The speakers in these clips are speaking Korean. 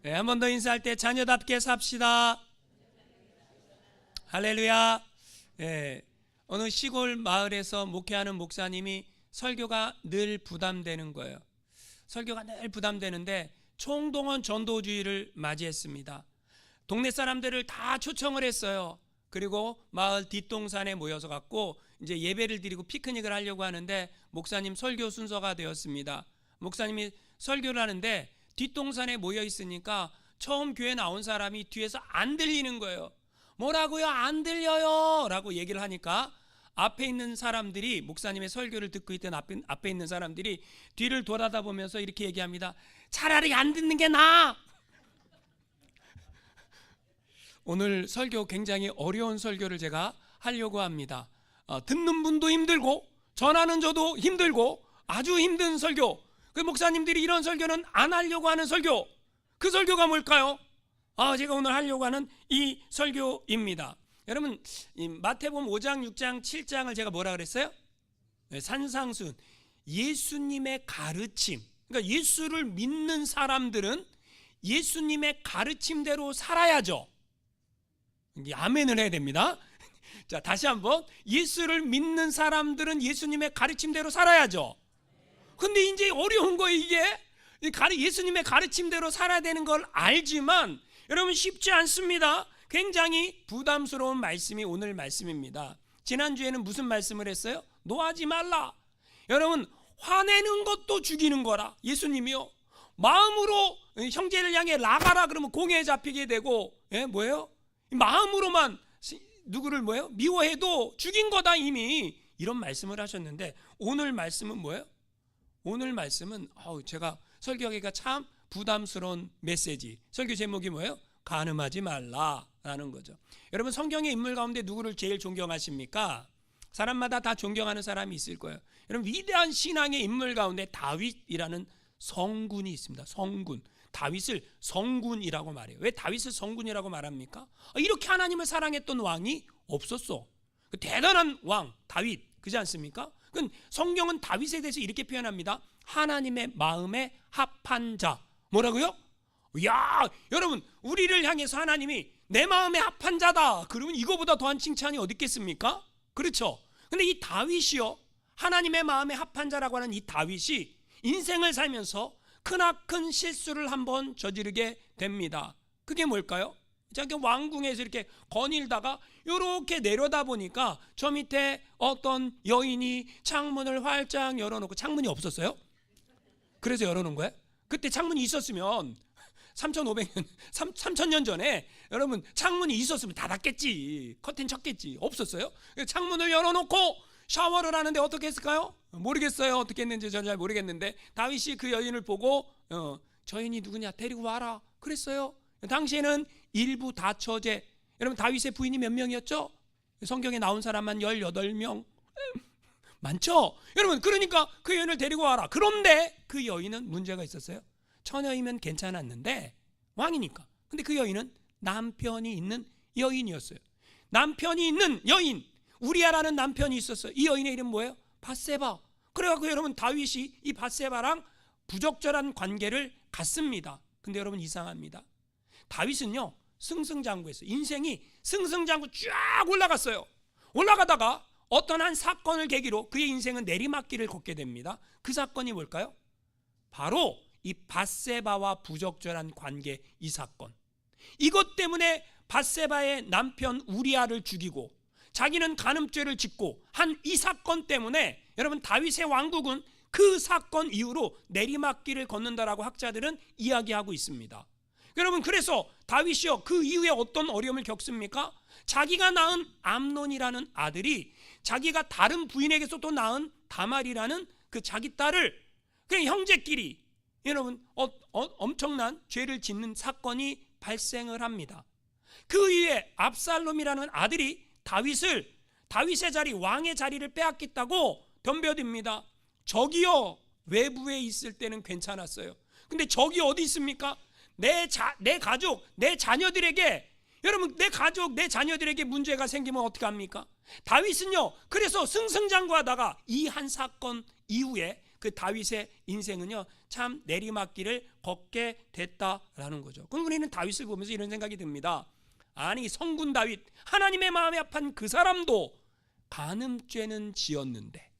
네, 한 번 더 인사할 때 자녀답게 삽시다. 할렐루야. 네, 어느 시골 마을에서 목회하는 목사님이 설교가 늘 부담되는 거예요. 설교가 늘 부담되는데 총동원 전도주의를 맞이했습니다. 동네 사람들을 다 초청을 했어요. 그리고 마을 뒷동산에 모여서 갖고 이제 예배를 드리고 피크닉을 하려고 하는데 목사님 설교 순서가 되었습니다. 목사님이 설교를 하는데 뒷동산에 모여 있으니까 처음 교회 나온 사람이 뒤에서 안 들리는 거예요. 뭐라고요? 안 들려요 라고 얘기를 하니까 앞에 있는 사람들이, 목사님의 설교를 듣고 있던 앞에 있는 사람들이 뒤를 돌아다보면서 이렇게 얘기합니다. 차라리 안 듣는 게 나아. 오늘 설교 굉장히 어려운 설교를 제가 하려고 합니다. 듣는 분도 힘들고 전하는 저도 힘들고 아주 힘든 설교. 그 목사님들이 이런 설교는 안 하려고 하는 설교. 그 설교가 뭘까요? 제가 오늘 하려고 하는 이 설교입니다. 여러분, 마태복음 5장, 6장, 7장을 제가 뭐라 그랬어요? 산상순, 예수님의 가르침. 그러니까 예수를 믿는 사람들은 예수님의 가르침대로 살아야죠. 아멘을 해야 됩니다. 자, 다시 한번, 예수를 믿는 사람들은 예수님의 가르침대로 살아야죠. 근데 이제 어려운 거예요. 이게 예수님의 가르침대로 살아야 되는 걸 알지만 여러분 쉽지 않습니다. 굉장히 부담스러운 말씀이 오늘 말씀입니다. 지난주에는 무슨 말씀을 했어요? 노하지 말라. 여러분, 화내는 것도 죽이는 거라. 예수님이요, 마음으로 형제를 향해 나가라 그러면 공에 잡히게 되고, 뭐예요? 마음으로만 누구를 미워해도 죽인 거다 이미. 이런 말씀을 하셨는데 오늘 말씀은 뭐예요? 오늘 말씀은 제가 설교하기가 참 부담스러운 메시지. 설교 제목이 뭐예요? 간음하지 말라라는 거죠. 여러분, 성경의 인물 가운데 누구를 제일 존경하십니까? 사람마다 다 존경하는 사람이 있을 거예요. 여러분, 위대한 신앙의 인물 가운데 다윗이라는 성군이 있습니다. 성군. 다윗을 성군이라고 말해요. 왜 다윗을 성군이라고 말합니까? 이렇게 하나님을 사랑했던 왕이 없었어. 대단한 왕 다윗, 그렇지 않습니까? 성경은 다윗에 대해서 이렇게 표현합니다. 하나님의 마음에 합한 자. 뭐라고요? 야, 여러분, 우리를 향해서 하나님이 내 마음에 합한 자다. 그러면 이거보다 더한 칭찬이 어디 있겠습니까? 그렇죠. 근데 이 다윗이요, 하나님의 마음에 합한 자라고 하는 이 다윗이 인생을 살면서 크나큰 실수를 한번 저지르게 됩니다. 그게 뭘까요? 자기 왕궁에서 이렇게 거닐다가 이렇게 내려다 보니까 저 밑에 어떤 여인이 창문을 활짝 열어놓고, 창문이 없었어요? 그래서 열어놓은 거예요? 그때 창문이 있었으면 3000년 전에 여러분 창문이 있었으면 닫았겠지. 커튼 쳤겠지. 없었어요? 창문을 열어놓고 샤워를 하는데 어떻게 했을까요? 모르겠어요. 어떻게 했는지 저는 잘 모르겠는데 다윗이 그 여인을 보고 저 여인이 누구냐? 데리고 와라. 그랬어요. 당시에는 일부 다처제. 여러분, 다윗의 부인이 몇 명이었죠? 성경에 나온 사람만 18명. 많죠? 여러분, 그러니까 그 여인을 데리고 와라. 그런데 그 여인은 문제가 있었어요. 처녀이면 괜찮았는데 왕이니까. 근데 그 여인은 남편이 있는 여인이었어요. 남편이 있는 여인, 우리아라는 남편이 있었어요. 이 여인의 이름 뭐예요? 밧세바. 그래갖고 여러분, 다윗이 이 밧세바랑 부적절한 관계를 갖습니다. 근데 여러분, 이상합니다. 다윗은요, 승승장구했어요. 인생이 승승장구 쫙 올라갔어요. 올라가다가 어떤 한 사건을 계기로 그의 인생은 내리막길을 걷게 됩니다. 그 사건이 뭘까요? 바로 이 밧세바와 부적절한 관계, 이 사건. 이것 때문에 밧세바의 남편 우리아를 죽이고 자기는 간음죄를 짓고 한 이 사건 때문에 여러분, 다윗의 왕국은 그 사건 이후로 내리막길을 걷는다라고 학자들은 이야기하고 있습니다. 여러분, 그래서 다윗이요, 그 이후에 어떤 어려움을 겪습니까? 자기가 낳은 암논이라는 아들이 자기가 다른 부인에게서 또 낳은 다말이라는 그 자기 딸을 그냥 형제끼리 여러분 엄청난 죄를 짓는 사건이 발생을 합니다. 그 이후에 압살롬이라는 아들이 다윗의 자리, 왕의 자리를 빼앗겠다고 덤벼듭니다. 적이요, 외부에 있을 때는 괜찮았어요. 근데 적이 어디 있습니까? 내 가족, 내 자녀들에게, 여러분, 내 가족, 내 자녀들에게 문제가 생기면 어떻게 합니까? 다윗은요, 그래서 승승장구하다가 이 한 사건 이후에 그 다윗의 인생은요 참 내리막길을 걷게 됐다라는 거죠. 그럼 우리는 다윗을 보면서 이런 생각이 듭니다. 아니 성군 다윗, 하나님의 마음에 합한 그 사람도 간음죄는 지었는데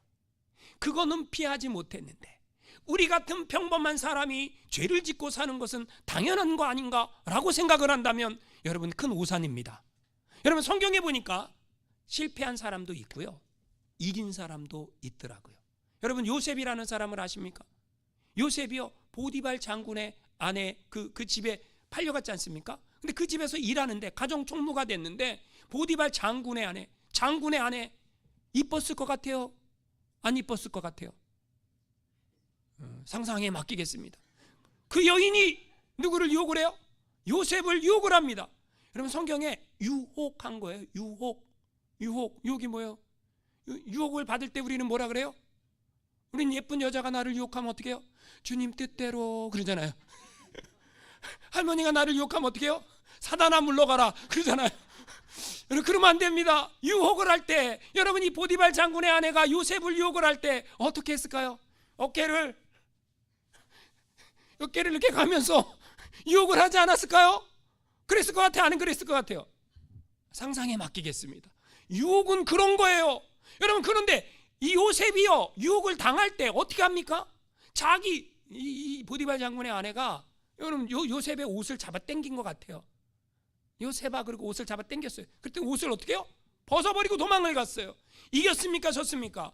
그거는 피하지 못했는데 우리 같은 평범한 사람이 죄를 짓고 사는 것은 당연한 거 아닌가라고 생각을 한다면 여러분 큰 오산입니다. 여러분 성경에 보니까 실패한 사람도 있고요, 이긴 사람도 있더라고요. 여러분 요셉이라는 사람을 아십니까? 요셉이요 보디발 장군의 아내 그 집에 팔려갔지 않습니까? 근데 그 집에서 일하는데 가정 총무가 됐는데 보디발 장군의 아내 이뻤을 것 같아요? 안 이뻤을 것 같아요? 상상에 맡기겠습니다. 그 여인이 누구를 유혹을 해요? 요셉을 유혹을 합니다. 여러분 성경에 유혹한 거예요. 유혹이 뭐예요? 유혹을 받을 때 우리는 뭐라 그래요? 우리는 예쁜 여자가 나를 유혹하면 어떻게 해요? 주님 뜻대로 그러잖아요. 할머니가 나를 유혹하면 어떻게 해요? 사단아 물러가라 그러잖아요. 여러분 그러면 안 됩니다. 유혹을 할 때 여러분 이 보디발 장군의 아내가 요셉을 유혹을 할 때 어떻게 했을까요? 어깨를 이렇게 가면서 유혹을 하지 않았을까요? 그랬을 것 같아요? 안 그랬을 것 같아요? 상상에 맡기겠습니다. 유혹은 그런 거예요. 여러분 그런데 이 요셉이요 유혹을 당할 때 어떻게 합니까? 자기 이 보디발 장군의 아내가 여러분 요셉의 옷을 잡아 당긴 것 같아요. 요셉아 그리고 옷을 잡아 당겼어요. 그때 옷을 어떻게 해요? 벗어버리고 도망을 갔어요. 이겼습니까? 졌습니까?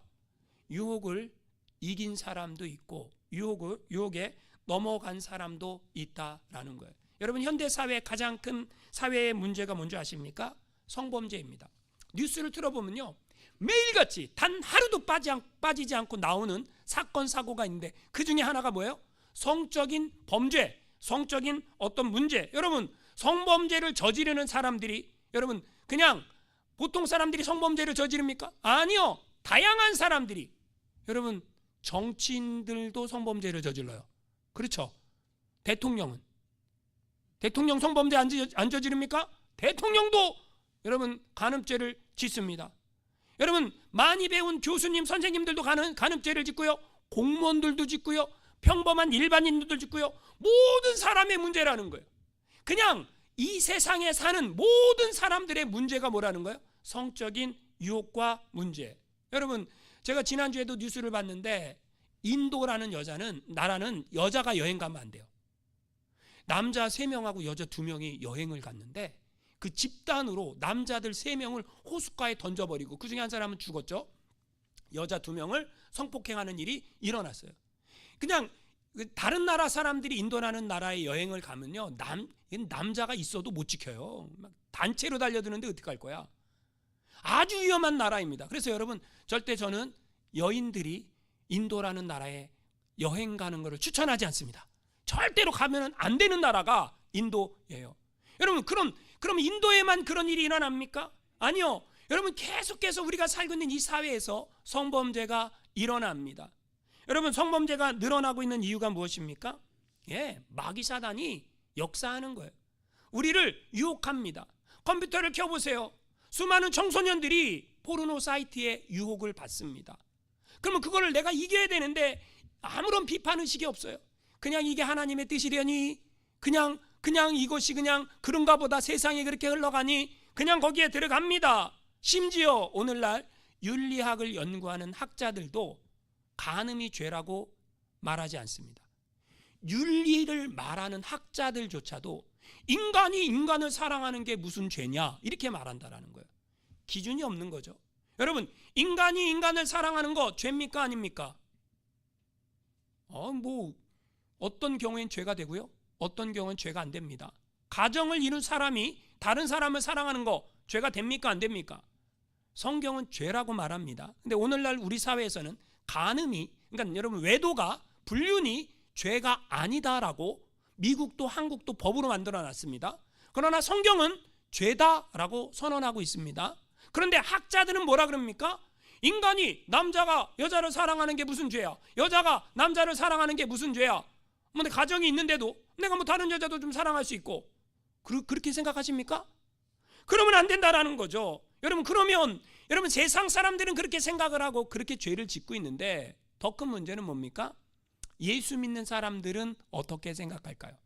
유혹을 이긴 사람도 있고 유혹에 넘어간 사람도 있다라는 거예요. 여러분 현대 사회의 가장 큰 사회의 문제가 뭔지 아십니까? 성범죄입니다. 뉴스를 들어보면요 매일같이 단 하루도 빠지지 않고 나오는 사건 사고가 있는데 그 중에 하나가 뭐예요? 성적인 범죄, 성적인 어떤 문제. 여러분 성범죄를 저지르는 사람들이 여러분 그냥 보통 사람들이 성범죄를 저지릅니까? 아니요. 다양한 사람들이. 여러분 정치인들도 성범죄를 저질러요. 그렇죠? 대통령 성범죄 안 저지릅니까? 대통령도 여러분 간음죄를 짓습니다. 여러분 많이 배운 교수님 선생님들도 간음죄를 짓고요, 공무원들도 짓고요, 평범한 일반인들도 짓고요. 모든 사람의 문제라는 거예요. 그냥 이 세상에 사는 모든 사람들의 문제가 뭐라는 거예요? 성적인 유혹과 문제. 여러분 제가 지난주에도 뉴스를 봤는데 인도라는 나라는 여자가 여행 가면 안 돼요. 남자 3명하고 여자 2명이 여행을 갔는데 그 집단으로 남자들 3명을 호숫가에 던져버리고 그 중에 한 사람은 죽었죠. 여자 2명을 성폭행하는 일이 일어났어요. 그냥 다른 나라 사람들이 인도라는 나라에 여행을 가면요 남자가 있어도 못 지켜요. 막 단체로 달려드는데 어떻게 할 거야? 아주 위험한 나라입니다. 그래서 여러분 절대 저는 여인들이 인도라는 나라에 여행 가는 것을 추천하지 않습니다. 절대로 가면 안 되는 나라가 인도예요. 여러분 그럼 인도에만 그런 일이 일어납니까? 아니요. 여러분 계속해서 우리가 살고 있는 이 사회에서 성범죄가 일어납니다. 여러분 성범죄가 늘어나고 있는 이유가 무엇입니까? 마귀 사단이 역사하는 거예요. 우리를 유혹합니다. 컴퓨터를 켜보세요. 수많은 청소년들이 포르노 사이트에 유혹을 받습니다. 그러면 그거를 내가 이겨야 되는데 아무런 비판의식이 없어요. 그냥 이게 하나님의 뜻이려니 그냥 이것이 그냥 그런가 보다 세상이 그렇게 흘러가니 그냥 거기에 들어갑니다. 심지어 오늘날 윤리학을 연구하는 학자들도 간음이 죄라고 말하지 않습니다. 윤리를 말하는 학자들조차도 인간이 인간을 사랑하는 게 무슨 죄냐 이렇게 말한다라는 거예요. 기준이 없는 거죠. 여러분 인간이 인간을 사랑하는 거 죄입니까 아닙니까? 어떤 경우엔 죄가 되고요, 어떤 경우엔 죄가 안 됩니다. 가정을 이룬 사람이 다른 사람을 사랑하는 거 죄가 됩니까 안 됩니까? 성경은 죄라고 말합니다. 근데 오늘날 우리 사회에서는 간음이, 그러니까 여러분 외도가, 불륜이 죄가 아니다라고 미국도 한국도 법으로 만들어 놨습니다. 그러나 성경은 죄다라고 선언하고 있습니다. 그런데 학자들은 뭐라 그럽니까? 인간이 남자가 여자를 사랑하는 게 무슨 죄야? 여자가 남자를 사랑하는 게 무슨 죄야? 근데 가정이 있는데도 내가 다른 여자도 좀 사랑할 수 있고 그렇게 생각하십니까? 그러면 안 된다라는 거죠. 여러분 그러면 여러분 세상 사람들은 그렇게 생각을 하고 그렇게 죄를 짓고 있는데 더 큰 문제는 뭡니까? 예수 믿는 사람들은 어떻게 생각할까요?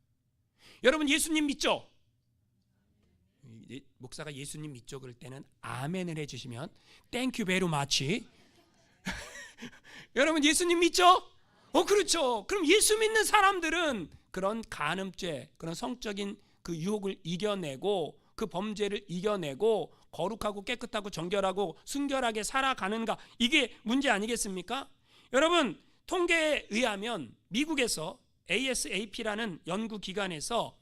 여러분 예수님 믿죠? 목사가 예수님 믿죠 그럴 때는 아멘을 해주시면 땡큐 베리 마치. 여러분 예수님 믿죠? 그렇죠. 그럼 예수 믿는 사람들은 그런 간음죄, 그런 성적인 그 유혹을 이겨내고 그 범죄를 이겨내고 거룩하고 깨끗하고 정결하고 순결하게 살아가는가, 이게 문제 아니겠습니까? 여러분 통계에 의하면 미국에서 ASAP라는 연구기관에서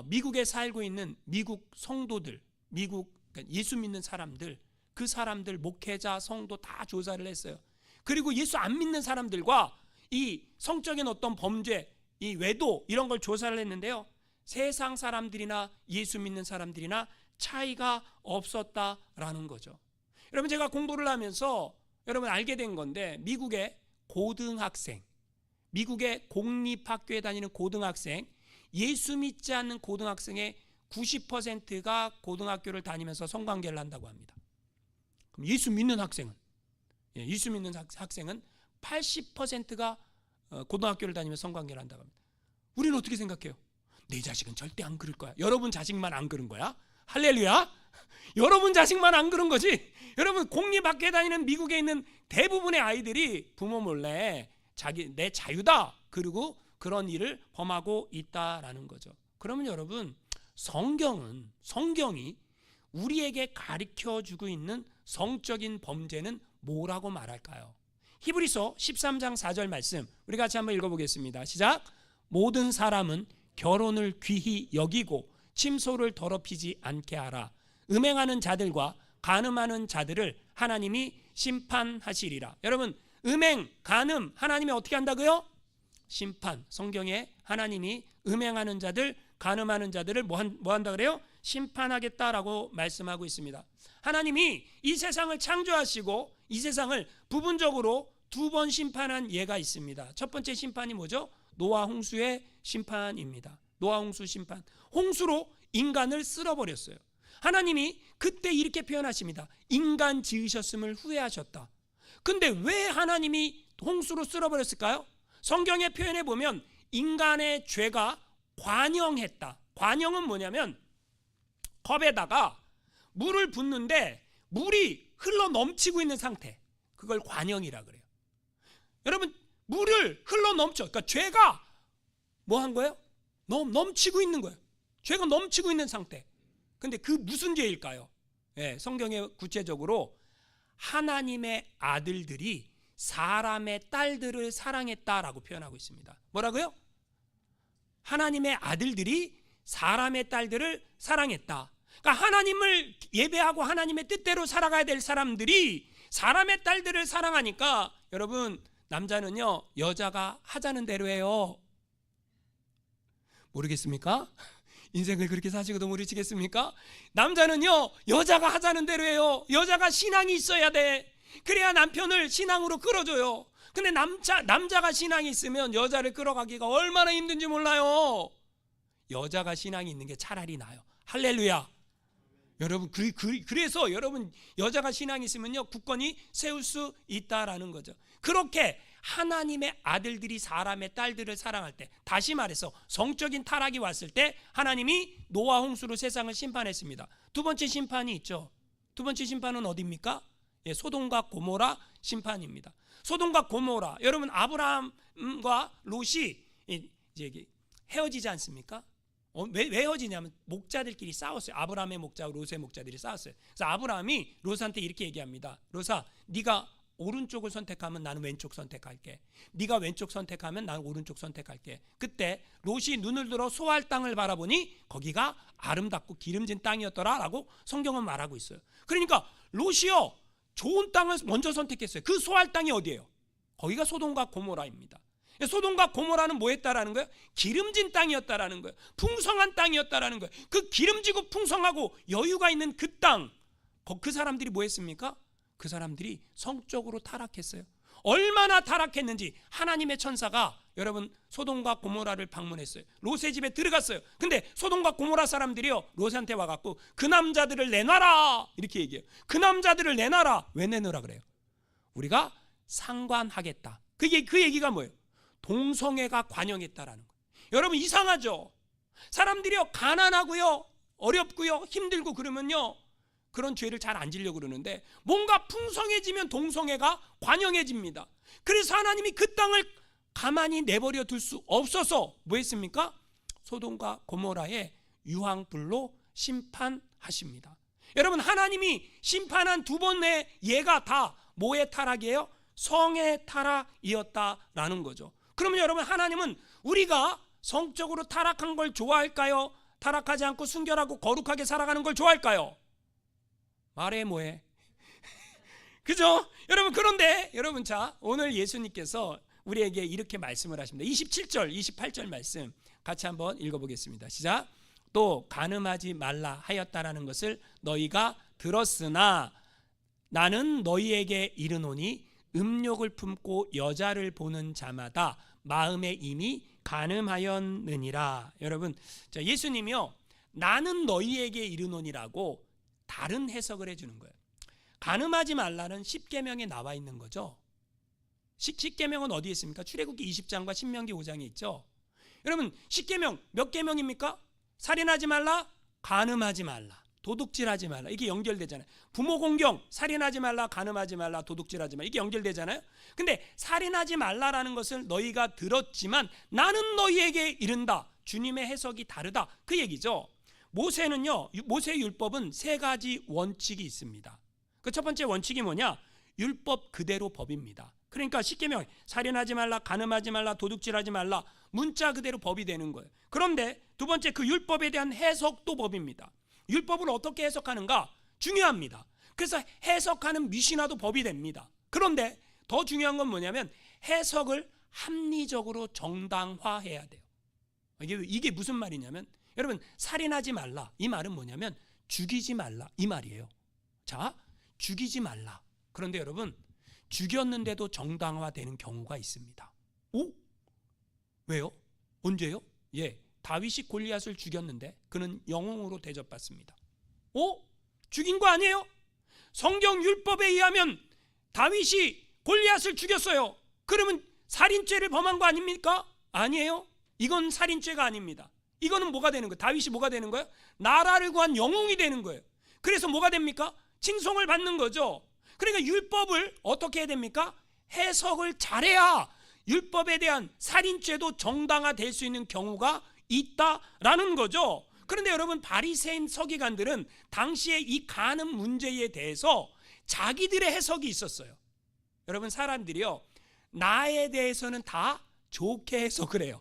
미국에 살고 있는 미국 성도들, 미국 그러니까 예수 믿는 사람들, 그 사람들 목회자 성도 다 조사를 했어요. 그리고 예수 안 믿는 사람들과 이 성적인 어떤 범죄, 이 외도 이런 걸 조사를 했는데요, 세상 사람들이나 예수 믿는 사람들이나 차이가 없었다라는 거죠. 여러분 제가 공부를 하면서 여러분 알게 된 건데, 미국의 고등학생, 미국의 공립학교에 다니는 고등학생, 예수 믿지 않는 고등학생의 90%가 고등학교를 다니면서 성관계를 한다고 합니다. 그럼 예수 믿는 학생은 80%가 고등학교를 다니면서 성관계를 한다고 합니다. 우리는 어떻게 생각해요? 내 자식은 절대 안 그럴 거야. 여러분 자식만 안 그런 거야? 할렐루야. 여러분 자식만 안 그런 거지. 여러분 공립학교에 다니는 미국에 있는 대부분의 아이들이 부모 몰래 내 자유다, 그리고 그런 일을 범하고 있다라는 거죠. 그러면 여러분 성경이 우리에게 가르쳐주고 있는 성적인 범죄는 뭐라고 말할까요? 히브리서 13장 4절 말씀 우리 같이 한번 읽어보겠습니다. 시작. 모든 사람은 결혼을 귀히 여기고 침소를 더럽히지 않게 하라. 음행하는 자들과 간음하는 자들을 하나님이 심판하시리라. 여러분 음행, 간음 하나님이 어떻게 한다고요? 심판. 성경에 하나님이 음행하는 자들, 간음하는 자들을 뭐 한다 그래요? 심판하겠다라고 말씀하고 있습니다. 하나님이 이 세상을 창조하시고 이 세상을 부분적으로 두 번 심판한 예가 있습니다. 첫 번째 심판이 뭐죠? 노아 홍수의 심판입니다. 노아 홍수 심판. 홍수로 인간을 쓸어버렸어요. 하나님이 그때 이렇게 표현하십니다. 인간 지으셨음을 후회하셨다. 근데 왜 하나님이 홍수로 쓸어버렸을까요? 성경의 표현에 보면 인간의 죄가 관영했다. 관영은 뭐냐면 컵에다가 물을 붓는데 물이 흘러 넘치고 있는 상태, 그걸 관영이라 그래요. 여러분 물을 흘러 넘쳐, 그러니까 죄가 뭐 한 거예요? 넘치고 있는 거예요. 죄가 넘치고 있는 상태. 근데 그 무슨 죄일까요? 성경에 구체적으로 하나님의 아들들이 사람의 딸들을 사랑했다라고 표현하고 있습니다. 뭐라고요? 하나님의 아들들이 사람의 딸들을 사랑했다. 그러니까 하나님을 예배하고 하나님의 뜻대로 살아가야 될 사람들이 사람의 딸들을 사랑하니까, 여러분 남자는요 여자가 하자는 대로 해요. 모르겠습니까? 인생을 그렇게 사시고도 모르시겠습니까? 남자는요 여자가 하자는 대로 해요. 여자가 신앙이 있어야 돼. 그래야 남편을 신앙으로 끌어줘요. 근데 남자가 신앙이 있으면 여자를 끌어가기가 얼마나 힘든지 몰라요. 여자가 신앙이 있는 게 차라리 나아요. 할렐루야. 여러분 그래서 여러분 여자가 신앙이 있으면요 굳건히 세울 수 있다라는 거죠. 그렇게 하나님의 아들들이 사람의 딸들을 사랑할 때, 다시 말해서 성적인 타락이 왔을 때 하나님이 노아 홍수로 세상을 심판했습니다. 두 번째 심판이 있죠. 두 번째 심판은 어디입니까? 소돔과 고모라 심판입니다. 소돔과 고모라, 여러분 아브라함과 롯이 이제 헤어지지 않습니까? 왜 헤어지냐면 목자들끼리 싸웠어요. 아브라함의 목자와 롯의 목자들이 싸웠어요. 그래서 아브라함이 롯한테 이렇게 얘기합니다. 롯아, 네가 오른쪽을 선택하면 나는 왼쪽 선택할게. 네가 왼쪽 선택하면 나는 오른쪽 선택할게. 그때 롯이 눈을 들어 소할 땅을 바라보니 거기가 아름답고 기름진 땅이었더라 라고 성경은 말하고 있어요. 그러니까 롯이요 좋은 땅을 먼저 선택했어요. 그 소할 땅이 어디예요? 거기가 소돔과 고모라입니다. 소돔과 고모라는 뭐 했다라는 거예요? 기름진 땅이었다라는 거예요. 풍성한 땅이었다라는 거예요. 그 기름지고 풍성하고 여유가 있는 그 땅, 그 사람들이 뭐 했습니까? 그 사람들이 성적으로 타락했어요. 얼마나 타락했는지 하나님의 천사가 여러분 소돔과 고모라를 방문했어요. 롯의 집에 들어갔어요. 근데 소돔과 고모라 사람들이요 롯한테 와갖고 그 남자들을 내놔라 이렇게 얘기해요. 그 남자들을 내놔라. 왜 내놓으라 그래요? 우리가 상관하겠다. 그 얘기가 뭐예요? 동성애가 관영했다라는 거예요. 여러분 이상하죠? 사람들이요 가난하고요 어렵고요 힘들고 그러면요 그런 죄를 잘 안 지려고 그러는데 뭔가 풍성해지면 동성애가 관영해집니다. 그래서 하나님이 그 땅을 가만히 내버려 둘 수 없어서 뭐 했습니까? 소돔과 고모라에 유황불로 심판하십니다. 여러분 하나님이 심판한 두 번의 예가 다 뭐의 타락이에요? 성의 타락이었다라는 거죠. 그러면 여러분 하나님은 우리가 성적으로 타락한 걸 좋아할까요? 타락하지 않고 순결하고 거룩하게 살아가는 걸 좋아할까요? 말해 뭐해? 그죠? 여러분 그런데 여러분 자 오늘 예수님께서 우리에게 이렇게 말씀을 하십니다. 27절 28절 말씀 같이 한번 읽어보겠습니다. 시작. 또 간음하지 말라 하였다라는 것을 너희가 들었으나 나는 너희에게 이르노니 음욕을 품고 여자를 보는 자마다 마음에 이미 간음하였느니라. 여러분 자 예수님이요 나는 너희에게 이르노니라고 다른 해석을 해주는 거예요. 간음하지 말라는 10계명에 나와 있는 거죠. 10계명은 어디에 있습니까? 출애굽기 20장과 신명기 5장에 있죠. 여러분 10계명 몇 계명입니까? 살인하지 말라, 간음하지 말라, 도둑질하지 말라. 이게 연결되잖아요. 부모 공경, 살인하지 말라, 간음하지 말라, 도둑질하지 말라. 이게 연결되잖아요. 근데 살인하지 말라라는 것을 너희가 들었지만 나는 너희에게 이른다. 주님의 해석이 다르다. 그 얘기죠. 모세는요, 모세 율법은 세 가지 원칙이 있습니다. 그 첫 번째 원칙이 뭐냐? 율법 그대로 법입니다. 그러니까 10계명 살인하지 말라, 간음하지 말라, 도둑질하지 말라. 문자 그대로 법이 되는 거예요. 그런데 두 번째 그 율법에 대한 해석도 법입니다. 율법을 어떻게 해석하는가? 중요합니다. 그래서 해석하는 미시나도 법이 됩니다. 그런데 더 중요한 건 뭐냐면 해석을 합리적으로 정당화해야 돼요. 이게 무슨 말이냐면 여러분 살인하지 말라 이 말은 뭐냐면 죽이지 말라 이 말이에요. 자 죽이지 말라. 그런데 여러분 죽였는데도 정당화되는 경우가 있습니다. 오? 왜요? 언제요? 예, 다윗이 골리앗을 죽였는데 그는 영웅으로 대접받습니다. 오? 죽인 거 아니에요? 성경 율법에 의하면 다윗이 골리앗을 죽였어요. 그러면 살인죄를 범한 거 아닙니까? 아니에요. 이건 살인죄가 아닙니다. 이거는 뭐가 되는 거예요? 다윗이 뭐가 되는 거예요? 나라를 구한 영웅이 되는 거예요. 그래서 뭐가 됩니까? 칭송을 받는 거죠. 그러니까 율법을 어떻게 해야 됩니까? 해석을 잘해야 율법에 대한 살인죄도 정당화될 수 있는 경우가 있다라는 거죠. 그런데 여러분 바리새인 서기관들은 당시에 이 간음 문제에 대해서 자기들의 해석이 있었어요. 여러분 사람들이요 나에 대해서는 다 좋게 해석을 해요.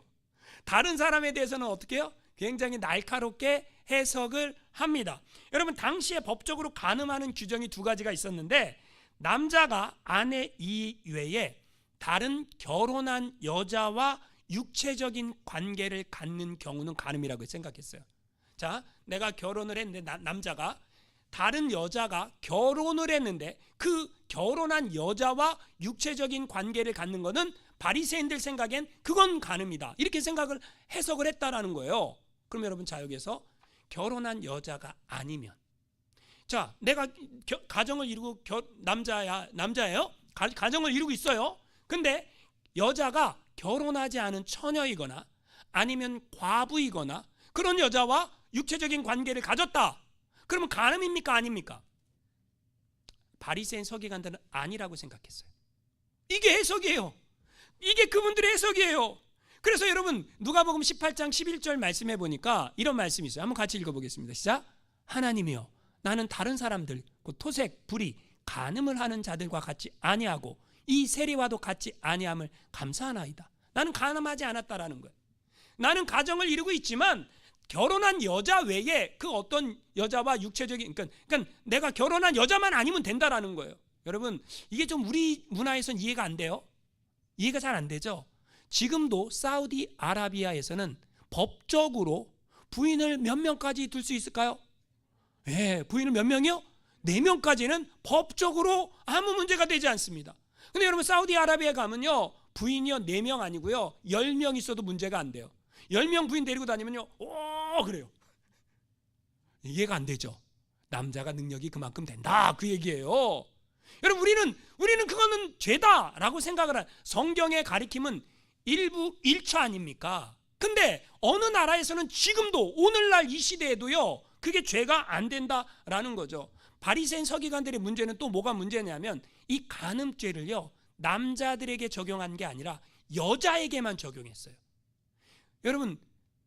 다른 사람에 대해서는 어떻게 해요? 굉장히 날카롭게 해석을 합니다. 여러분 당시에 법적으로 간음하는 규정이 두 가지가 있었는데 남자가 아내 이외에 다른 결혼한 여자와 육체적인 관계를 갖는 경우는 간음이라고 생각했어요. 자, 내가 결혼을 했는데 남자가 다른 여자가 결혼을 했는데 그 결혼한 여자와 육체적인 관계를 갖는 것은 바리새인들 생각엔 그건 간음이다. 이렇게 생각을 해석을 했다라는 거예요. 그럼 여러분 자 여기서 결혼한 여자가 아니면 자 내가 가정을 이루고 남자예요. 가정을 이루고 있어요. 근데 여자가 결혼하지 않은 처녀이거나 아니면 과부이거나 그런 여자와 육체적인 관계를 가졌다. 그러면 간음입니까 아닙니까? 바리새인 서기관들은 아니라고 생각했어요. 이게 해석이에요. 이게 그분들의 해석이에요. 그래서 여러분 누가복음 18장 11절 말씀해 보니까 이런 말씀이 있어요. 한번 같이 읽어보겠습니다. 시작. 하나님이여 나는 다른 사람들 곧 토색, 불의, 간음을 하는 자들과 같이 아니하고 이 세리와도 같이 아니함을 감사하나이다. 나는 간음하지 않았다라는 거예요. 나는 가정을 이루고 있지만 결혼한 여자 외에 그 어떤 여자와 육체적인 그러니까 내가 결혼한 여자만 아니면 된다라는 거예요. 여러분 이게 좀 우리 문화에선 이해가 안 돼요. 이해가 잘 안 되죠. 지금도 사우디아라비아에서는 법적으로 부인을 몇 명까지 둘 수 있을까요? 예, 부인을 몇 명이요? 4명까지는 법적으로 아무 문제가 되지 않습니다. 근데 여러분 사우디아라비아에 가면요 부인이요 4명 아니고요 10명 있어도 문제가 안 돼요. 10명 부인 데리고 다니면요 오 그래요. 이해가 안 되죠. 남자가 능력이 그만큼 된다 그 얘기예요. 여러분 우리는 그거는 죄다라고 생각을 한 성경의 가리킴은 일부 일처 아닙니까? 근데 어느 나라에서는 지금도 오늘날 이 시대에도요 그게 죄가 안 된다라는 거죠. 바리새인 서기관들의 문제는 또 뭐가 문제냐면 이 간음죄를요 남자들에게 적용한 게 아니라 여자에게만 적용했어요. 여러분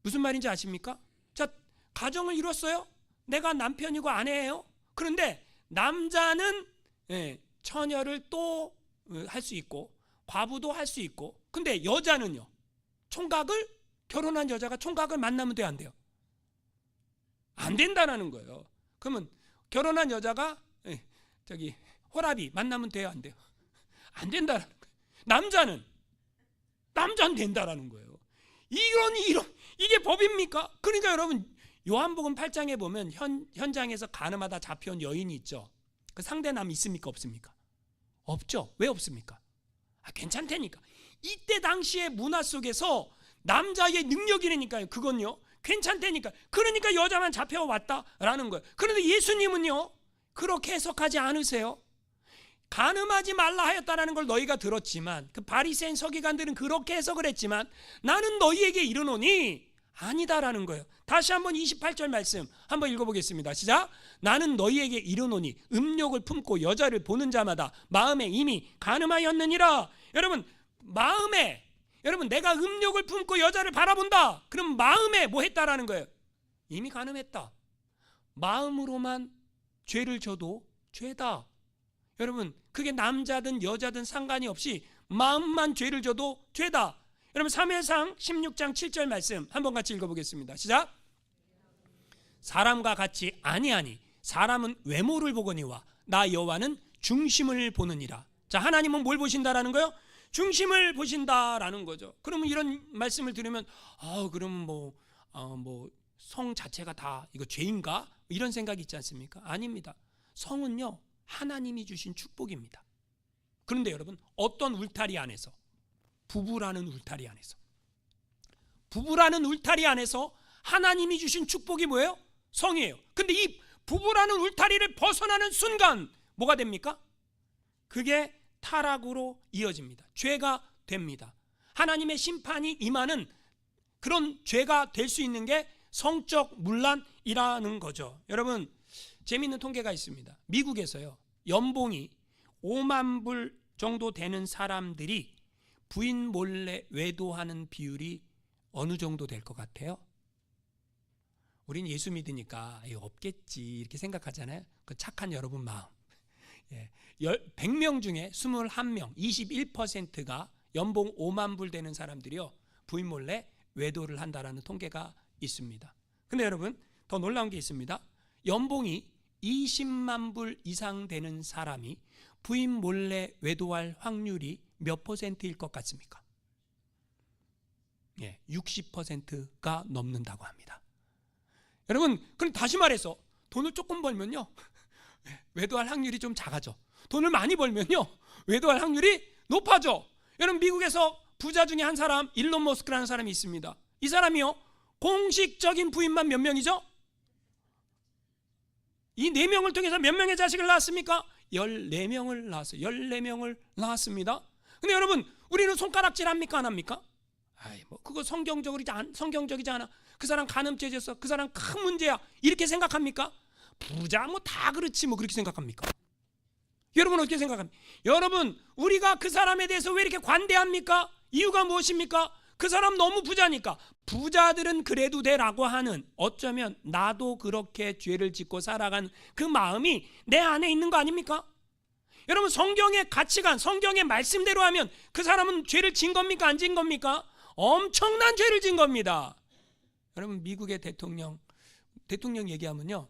무슨 말인지 아십니까? 자, 가정을 이뤘어요. 내가 남편이고 아내예요. 그런데 남자는 처녀를 또 할 수 있고 과부도 할 수 있고, 근데 여자는요 총각을, 결혼한 여자가 총각을 만나면 돼요, 안 돼요? 안 된다라는 거예요. 그러면 결혼한 여자가 호랍이 만나면 돼요, 안 돼요? 안 된다라는 거예요. 남자는 된다라는 거예요. 이게 법입니까? 그러니까 여러분 요한복음 8장에 보면 현장에서 간음하다 잡혀온 여인이 있죠. 그 상대남 있습니까, 없습니까? 없죠. 왜 없습니까? 괜찮다니까. 이때 당시의 문화 속에서 남자의 능력이라니까요. 그건요 괜찮다니까. 그러니까 여자만 잡혀왔다라는 거예요. 그런데 예수님은요 그렇게 해석하지 않으세요. 간음하지 말라 하였다라는 걸 너희가 들었지만, 그 바리새인 서기관들은 그렇게 해석을 했지만 나는 너희에게 이르노니 아니다라는 거예요. 다시 한번 28절 말씀 한번 읽어보겠습니다. 시작. 나는 너희에게 이르노니 음욕을 품고 여자를 보는 자마다 마음에 이미 간음하였느니라. 여러분 마음에, 여러분 내가 음욕을 품고 여자를 바라본다, 그럼 마음에 뭐 했다라는 거예요? 이미 간음했다. 마음으로만 죄를 져도 죄다. 여러분 그게 남자든 여자든 상관이 없이 마음만 죄를 져도 죄다. 여러분 사무엘상 16장 7절 말씀 한번 같이 읽어보겠습니다. 시작. 사람과 같이 아니하니 사람은 외모를 보거니와 나 여호와는 중심을 보느니라. 자, 하나님은 뭘 보신다라는 거예요? 중심을 보신다라는 거죠. 그러면 이런 말씀을 들으면 그러면 성 자체가 다 이거 죄인가? 이런 생각이 있지 않습니까? 아닙니다. 성은요 하나님이 주신 축복입니다. 그런데 여러분 어떤 울타리 안에서, 부부라는 울타리 안에서 하나님이 주신 축복이 뭐예요? 성이에요. 근데 이 부부라는 울타리를 벗어나는 순간 뭐가 됩니까? 그게 타락으로 이어집니다. 죄가 됩니다. 하나님의 심판이 임하는 그런 죄가 될 수 있는 게 성적 문란이라는 거죠. 여러분 재미있는 통계가 있습니다. 미국에서요 연봉이 5만 불 정도 되는 사람들이 부인 몰래 외도하는 비율이 어느 정도 될 것 같아요? 우린 예수 믿으니까 없겠지 이렇게 생각하잖아요. 그 착한 여러분 마음. 100명 중에 21명, 21%가 연봉 5만 불 되는 사람들이요 부인 몰래 외도를 한다라는 통계가 있습니다. 근데 여러분 더 놀라운 게 있습니다. 연봉이 20만 불 이상 되는 사람이 부인 몰래 외도할 확률이 몇 퍼센트일 것 같습니까? 60%가 넘는다고 합니다. 여러분 그럼 다시 말해서 돈을 조금 벌면요 외도할 확률이 좀 작아져. 돈을 많이 벌면요 외도할 확률이 높아져. 여러분 미국에서 부자 중에 한 사람, 일론 머스크라는 사람이 있습니다. 이 사람이요 공식적인 부인만 몇 명이죠? 이 4명을 통해서 몇 명의 자식을 낳았습니까? 14명을 낳았어요. 14명을 낳았습니다. 근데 여러분 우리는 손가락질 합니까 안 합니까? 그거 성경적이지 않아. 그 사람 간음죄 졌어. 그 사람 큰 문제야. 이렇게 생각합니까? 부자 다 그렇지 그렇게 생각합니까? 여러분 어떻게 생각합니까? 여러분 우리가 그 사람에 대해서 왜 이렇게 관대합니까? 이유가 무엇입니까? 그 사람 너무 부자니까. 부자들은 그래도 돼라고 하는, 어쩌면 나도 그렇게 죄를 짓고 살아간 그 마음이 내 안에 있는 거 아닙니까? 여러분 성경의 가치관, 성경의 말씀대로 하면 그 사람은 죄를 진 겁니까? 안 진 겁니까? 엄청난 죄를 진 겁니다. 여러분 미국의 대통령 얘기하면요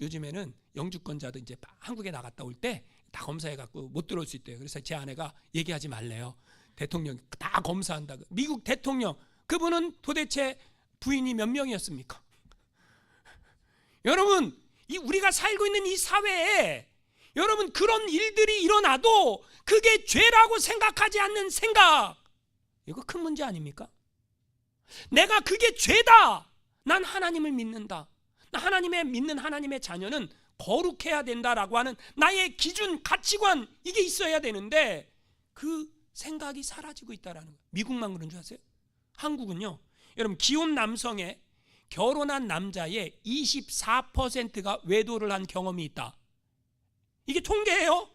요즘에는 영주권자도 이제 한국에 나갔다 올 때 다 검사해갖고 못 들어올 수 있대요. 그래서 제 아내가 얘기하지 말래요. 대통령 다 검사한다. 미국 대통령, 그분은 도대체 부인이 몇 명이었습니까? 여러분 우리가 살고 있는 이 사회에 여러분 그런 일들이 일어나도 그게 죄라고 생각하지 않는 생각, 이거 큰 문제 아닙니까? 내가 그게 죄다. 난 하나님을 믿는다. 나 믿는 하나님의 자녀는 거룩해야 된다라고 하는 나의 기준, 가치관, 이게 있어야 되는데 그 생각이 사라지고 있다라는 거예요. 미국만 그런 줄 아세요? 한국은요, 여러분 기혼 남성의 결혼한 남자의 24%가 외도를 한 경험이 있다. 이게 통계예요.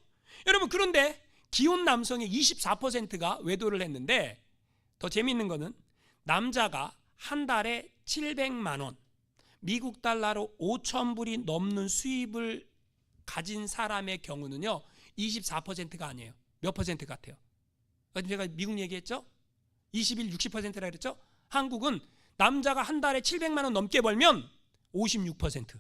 여러분, 그런데 기혼 남성의 24%가 외도를 했는데 더 재미있는 거는 남자가 한 달에 700만 원, 미국 달러로 5,000불이 넘는 수입을 가진 사람의 경우는요 24%가 아니에요. 몇 퍼센트 같아요? 제가 미국 얘기했죠? 21, 60%라 그랬죠? 한국은 남자가 한 달에 700만 원 넘게 벌면 56%.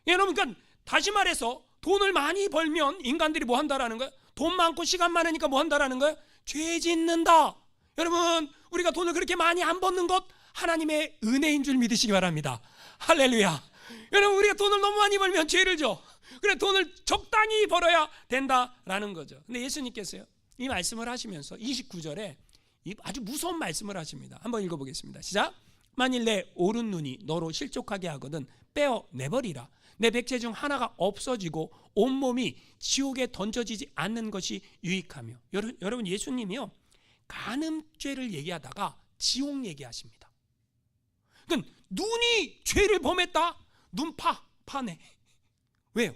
여러분, 그러니까 다시 말해서 돈을 많이 벌면 인간들이 뭐 한다라는 거예요? 돈 많고 시간 많으니까 뭐 한다라는 거예요? 죄 짓는다. 여러분, 우리가 돈을 그렇게 많이 안 버는 것 하나님의 은혜인 줄 믿으시기 바랍니다. 할렐루야. 여러분, 우리가 돈을 너무 많이 벌면 죄를 져. 그래, 돈을 적당히 벌어야 된다라는 거죠. 근데 예수님께서요, 이 말씀을 하시면서 29절에 아주 무서운 말씀을 하십니다. 한번 읽어보겠습니다. 시작. 만일 내 오른 눈이 너로 실족하게 하거든 빼어 내버리라. 내 백체 중 하나가 없어지고 온몸이 지옥에 던져지지 않는 것이 유익하며. 여러분, 예수님이요 간음죄를 얘기하다가 지옥 얘기하십니다. 그러니까 눈이 죄를 범했다? 눈 파내. 왜요?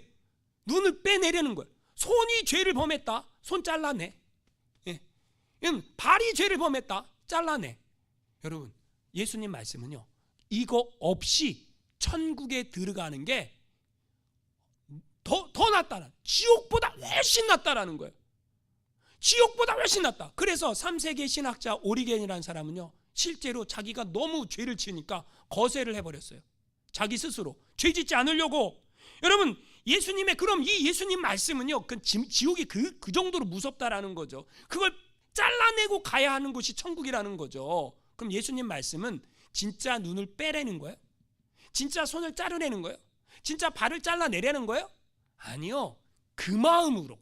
눈을 빼내려는 거예요. 손이 죄를 범했다? 손 잘라내. 발이 죄를 범했다, 잘라내. 여러분, 예수님 말씀은요 이거 없이 천국에 들어가는 게 더 낫다는, 지옥보다 훨씬 낫다라는 거예요. 지옥보다 훨씬 낫다. 그래서 3세기 신학자 오리겐이라는 사람은요 실제로 자기가 너무 죄를 지으니까 거세를 해버렸어요. 자기 스스로 죄 짓지 않으려고. 여러분, 예수님의 그럼 이 예수님 말씀은요 그 지옥이 그 정도로 무섭다라는 거죠. 그걸 잘라내고 가야 하는 곳이 천국이라는 거죠. 그럼 예수님 말씀은 진짜 눈을 빼내는 거예요? 진짜 손을 자르내는 거예요? 진짜 발을 잘라내려는 거예요? 아니요. 그 마음으로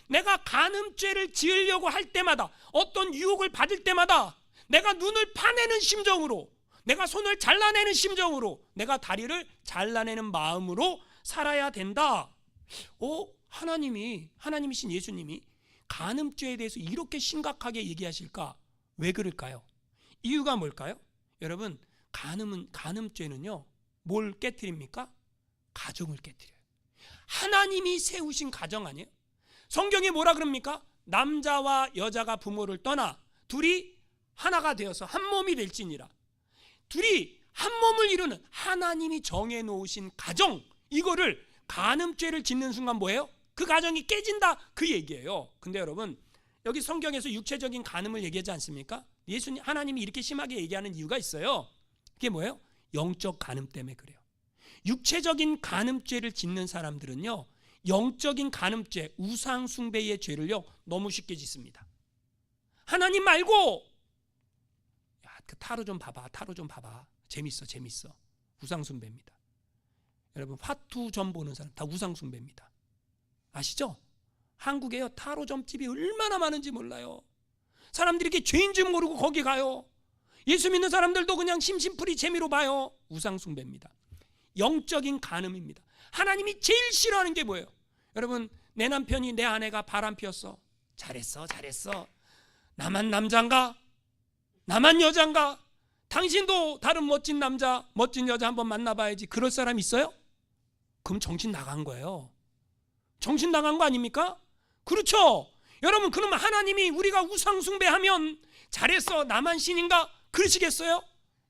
내가 간음죄를 지으려고 할 때마다, 어떤 유혹을 받을 때마다 내가 눈을 파내는 심정으로, 내가 손을 잘라내는 심정으로, 내가 다리를 잘라내는 마음으로 살아야 된다. 하나님이신 예수님이 간음죄에 대해서 이렇게 심각하게 얘기하실까? 왜 그럴까요? 이유가 뭘까요? 여러분, 간음죄는요 뭘 깨트립니까? 가정을 깨트려요. 하나님이 세우신 가정 아니에요? 성경이 뭐라 그럽니까? 남자와 여자가 부모를 떠나 둘이 하나가 되어서 한 몸이 될지니라. 둘이 한 몸을 이루는 하나님이 정해놓으신 가정, 이거를 간음죄를 짓는 순간 뭐예요? 그 가정이 깨진다, 그 얘기예요. 근데 여러분, 여기 성경에서 육체적인 간음을 얘기하지 않습니까? 하나님이 이렇게 심하게 얘기하는 이유가 있어요. 그게 뭐예요? 영적 간음 때문에 그래요. 육체적인 간음죄를 짓는 사람들은요 영적인 간음죄, 우상 숭배의 죄를요 너무 쉽게 짓습니다. 하나님 말고, 야, 그 타로 좀 봐봐. 재밌어. 우상 숭배입니다. 여러분, 화투점 보는 사람 다 우상 숭배입니다. 아시죠? 한국에요 타로 점집이 얼마나 많은지 몰라요. 사람들이 이렇게 죄인 줄 모르고 거기 가요. 예수 믿는 사람들도 그냥 심심풀이 재미로 봐요. 우상 숭배입니다. 영적인 간음입니다. 하나님이 제일 싫어하는 게 뭐예요? 여러분, 내 남편이, 내 아내가 바람 피웠어. 잘했어. 나만 남잔가? 나만 여잔가? 당신도 다른 멋진 남자, 멋진 여자 한번 만나봐야지. 그럴 사람 있어요? 그럼 정신 나간 거예요. 정신 나간 거 아닙니까? 그렇죠. 여러분, 그러면 하나님이 우리가 우상 숭배하면 잘했어, 나만 신인가? 그러시겠어요?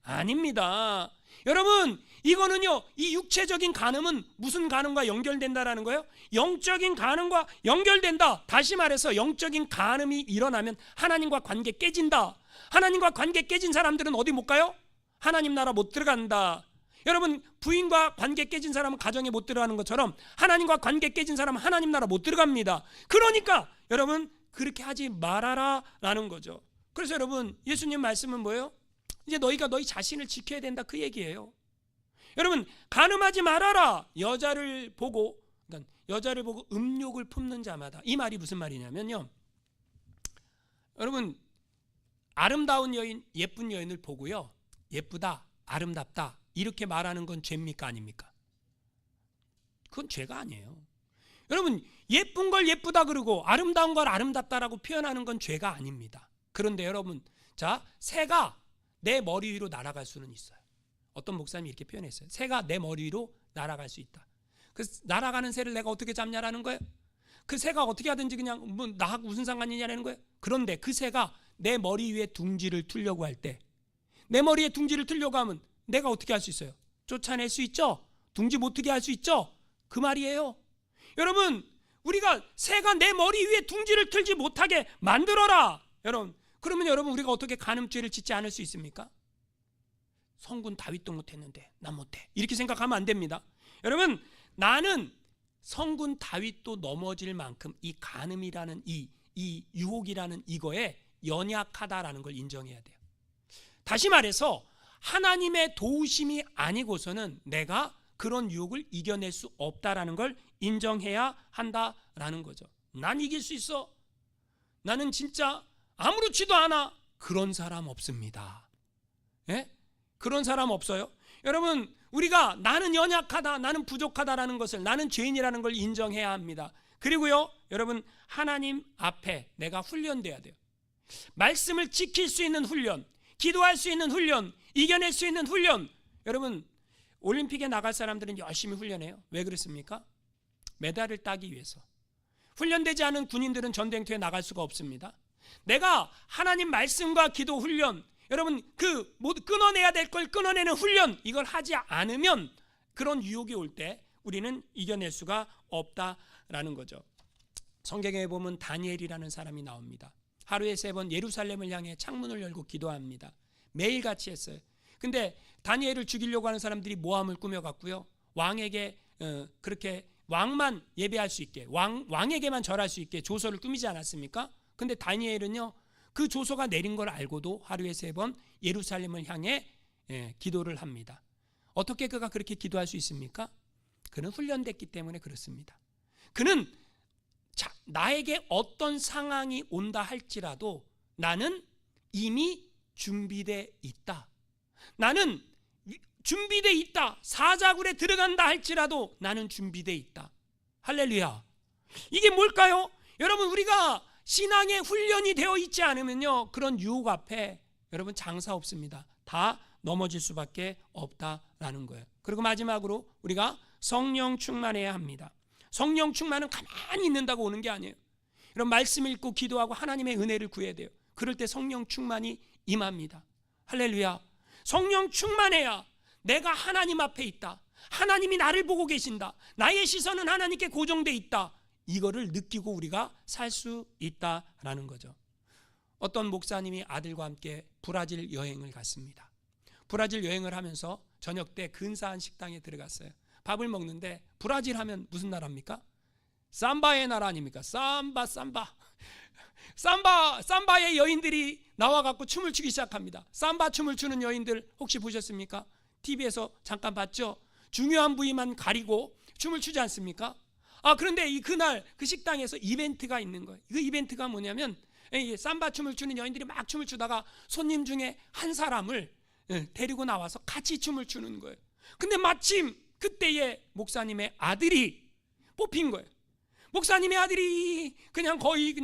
아닙니다. 여러분, 이거는요 이 육체적인 간음은 무슨 간음과 연결된다라는 거예요? 영적인 간음과 연결된다. 다시 말해서 영적인 간음이 일어나면 하나님과 관계 깨진다. 하나님과 관계 깨진 사람들은 어디 못 가요? 하나님 나라 못 들어간다. 여러분, 부인과 관계 깨진 사람은 가정에 못 들어가는 것처럼 하나님과 관계 깨진 사람은 하나님 나라 못 들어갑니다. 그러니까 여러분, 그렇게 하지 말아라 라는 거죠. 그래서 여러분, 예수님 말씀은 뭐예요? 이제 너희가 너희 자신을 지켜야 된다, 그 얘기예요. 여러분, 간음하지 말아라. 여자를 보고 음욕을 품는 자마다. 이 말이 무슨 말이냐면요, 여러분, 아름다운 여인, 예쁜 여인을 보고요 예쁘다, 아름답다 이렇게 말하는 건 죄입니까, 아닙니까? 그건 죄가 아니에요. 여러분, 예쁜 걸 예쁘다 그러고 아름다운 걸 아름답다라고 표현하는 건 죄가 아닙니다. 그런데 여러분, 자, 새가 내 머리 위로 날아갈 수는 있어요. 어떤 목사님이 이렇게 표현했어요. 새가 내 머리 위로 날아갈 수 있다. 그 날아가는 새를 내가 어떻게 잡냐라는 거예요. 그 새가 어떻게 하든지 그냥 뭐 나하고 무슨 상관이냐는 거예요. 그런데 그 새가 내 머리 위에 둥지를 틀려고 할 때, 내 머리에 둥지를 틀려고 하면 내가 어떻게 할 수 있어요? 쫓아낼 수 있죠? 둥지 못 트게 할 수 있죠? 그 말이에요. 여러분, 우리가 새가 내 머리 위에 둥지를 틀지 못하게 만들어라. 여러분, 그러면 여러분 우리가 어떻게 간음죄를 짓지 않을 수 있습니까? 성군 다윗도 못했는데 난 못해, 이렇게 생각하면 안 됩니다. 여러분, 나는 성군 다윗도 넘어질 만큼 이 간음이라는 이 유혹이라는 이거에 연약하다라는 걸 인정해야 돼요. 다시 말해서 하나님의 도우심이 아니고서는 내가 그런 유혹을 이겨낼 수 없다라는 걸 인정해야 한다라는 거죠. 난 이길 수 있어, 나는 진짜 아무렇지도 않아, 그런 사람 없습니다. 예? 그런 사람 없어요. 여러분, 우리가 나는 연약하다, 나는 부족하다라는 것을, 나는 죄인이라는 걸 인정해야 합니다. 그리고요, 여러분, 하나님 앞에 내가 훈련돼야 돼요. 말씀을 지킬 수 있는 훈련, 기도할 수 있는 훈련, 이겨낼 수 있는 훈련. 여러분, 올림픽에 나갈 사람들은 열심히 훈련해요. 왜 그렇습니까? 메달을 따기 위해서. 훈련되지 않은 군인들은 전쟁터에 나갈 수가 없습니다. 내가 하나님 말씀과 기도 훈련, 여러분, 그 모두 끊어내야 될 걸 끊어내는 훈련, 이걸 하지 않으면 그런 유혹이 올 때 우리는 이겨낼 수가 없다라는 거죠. 성경에 보면 다니엘이라는 사람이 나옵니다. 하루에 3번 예루살렘을 향해 창문을 열고 기도합니다. 매일같이 했어요. 근데 다니엘을 죽이려고 하는 사람들이 모함을 꾸며갖고요, 왕에게 그렇게 왕만 예배할 수 있게, 왕에게만 절할 수 있게 조서를 꾸미지 않았습니까? 근데 다니엘은요, 그 조서가 내린 걸 알고도 하루에 3번 예루살렘을 향해 기도를 합니다. 어떻게 그가 그렇게 기도할 수 있습니까? 그는 훈련됐기 때문에 그렇습니다. 그는 나에게 어떤 상황이 온다 할지라도 나는 이미 준비되어 있다. 나는 준비되어 있다. 사자굴에 들어간다 할지라도 나는 준비되어 있다. 할렐루야. 이게 뭘까요? 여러분, 우리가 신앙의 훈련이 되어 있지 않으면요, 그런 유혹 앞에 여러분 장사 없습니다. 다 넘어질 수밖에 없다라는 거예요. 그리고 마지막으로 우리가 성령 충만해야 합니다. 성령 충만은 가만히 있는다고 오는 게 아니에요. 이런 말씀 읽고 기도하고 하나님의 은혜를 구해야 돼요. 그럴 때 성령 충만이 임합니다. 할렐루야. 성령 충만해야 내가 하나님 앞에 있다, 하나님이 나를 보고 계신다, 나의 시선은 하나님께 고정돼 있다, 이거를 느끼고 우리가 살 수 있다라는 거죠. 어떤 목사님이 아들과 함께 브라질 여행을 갔습니다. 브라질 여행을 하면서 저녁 때 근사한 식당에 들어갔어요. 밥을 먹는데 브라질 하면 무슨 나라입니까? 삼바의 나라 아닙니까? 삼바의 여인들이 나와갖고 춤을 추기 시작합니다. 삼바 춤을 추는 여인들 혹시 보셨습니까? TV에서 잠깐 봤죠? 중요한 부위만 가리고 춤을 추지 않습니까? 그런데 그날 그 식당에서 이벤트가 있는 거예요. 그 이벤트가 뭐냐면, 삼바 춤을 추는 여인들이 막 춤을 추다가 손님 중에 한 사람을 데리고 나와서 같이 춤을 추는 거예요. 근데 마침 그때에 목사님의 아들이 뽑힌 거예요. 목사님의 아들이 거의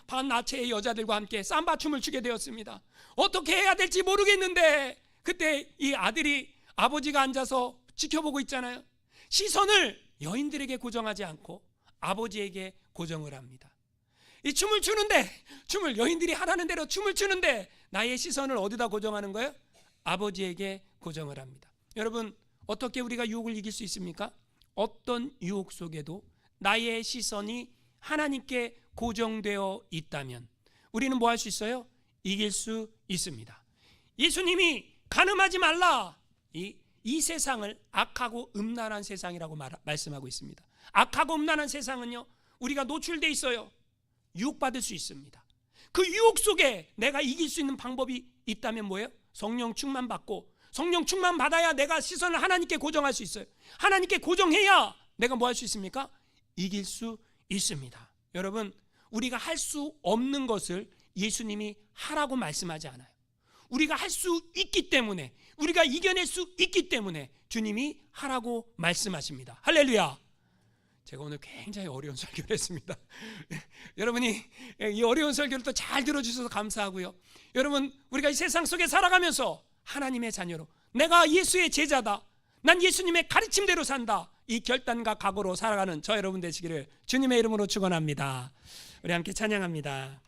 반나체의 여자들과 함께 삼바 춤을 추게 되었습니다. 어떻게 해야 될지 모르겠는데 그때 이 아들이 아버지가 앉아서 지켜보고 있잖아요. 시선을 여인들에게 고정하지 않고 아버지에게 고정을 합니다. 이 춤을 추는데, 여인들이 하라는 대로 춤을 추는데 나의 시선을 어디다 고정하는 거예요? 아버지에게 고정을 합니다. 여러분, 어떻게 우리가 유혹을 이길 수 있습니까? 어떤 유혹 속에도 나의 시선이 하나님께 고정되어 있다면 우리는 뭐 할 수 있어요? 이길 수 있습니다. 예수님이 간음하지 말라, 이 세상을 악하고 음란한 세상이라고 말씀하고 있습니다. 악하고 음란한 세상은요, 우리가 노출되어 있어요. 유혹받을 수 있습니다. 그 유혹 속에 내가 이길 수 있는 방법이 있다면 뭐예요? 성령 충만 받고, 성령 충만 받아야 내가 시선을 하나님께 고정할 수 있어요. 하나님께 고정해야 내가 뭐 할 수 있습니까? 이길 수 있습니다. 여러분, 우리가 할 수 없는 것을 예수님이 하라고 말씀하지 않아요. 우리가 할 수 있기 때문에, 우리가 이겨낼 수 있기 때문에 주님이 하라고 말씀하십니다. 할렐루야. 제가 오늘 굉장히 어려운 설교를 했습니다. 여러분이 이 어려운 설교를 또 잘 들어주셔서 감사하고요. 여러분, 우리가 이 세상 속에 살아가면서 하나님의 자녀로, 내가 예수의 제자다, 난 예수님의 가르침대로 산다, 이 결단과 각오로 살아가는 저 여러분 되시기를 주님의 이름으로 축원합니다. 우리 함께 찬양합니다.